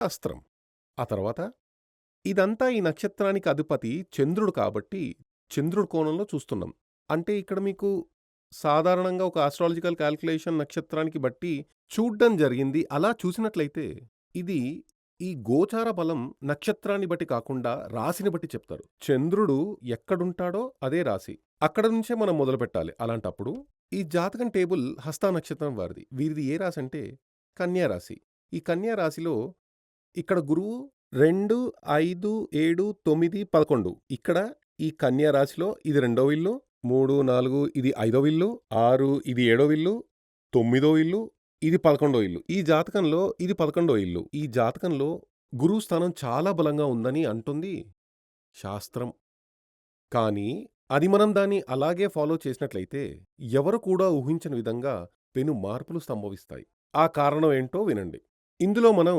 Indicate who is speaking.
Speaker 1: అస్త్రం. ఆ తర్వాత ఇదంతా ఈ నక్షత్రానికి అధిపతి చంద్రుడు కాబట్టి, చంద్రుడి కోణంలో చూస్తున్నాం. అంటే ఇక్కడ మీకు సాధారణంగా ఒక ఆస్ట్రాలజికల్ కాలిక్యులేషన్ నక్షత్రానికి బట్టి చూడ్డం జరిగింది. అలా చూసినట్లయితే ఇది ఈ గోచార బలం నక్షత్రాన్ని బట్టి కాకుండా రాశిని బట్టి చెప్తారు. చంద్రుడు ఎక్కడుంటాడో అదే రాశి. అక్కడ నుంచే మనం మొదలుపెట్టాలి. అలాంటప్పుడు ఈ జాతకం టేబుల్ హస్తా నక్షత్రం వారిది. వీరిది ఏ రాశి అంటే కన్యా రాశి. ఈ కన్యా రాశిలో ఇక్కడ గురువు 2, 5, 7, 9, 11 ఇక్కడ ఈ కన్యా రాశిలో ఇది రెండో ఇల్లు, 3, 4 ఇది ఐదవ ఇల్లు, 6 ఇది ఏడవ ఇల్లు, తొమ్మిదో ఇల్లు, ఇది 11 ఇల్లు. ఈ జాతకంలో ఇది 11 ఇల్లు. ఈ జాతకంలో గురువు స్థానం చాలా బలంగా ఉందని అంటుంది శాస్త్రం. కానీ అది మనం దాన్ని అలాగే ఫాలో చేసినట్లయితే ఎవరు కూడా ఊహించని విధంగా పెను మార్పులు సంభవిస్తాయి. ఆ కారణం ఏంటో వినండి. ఇందులో మనం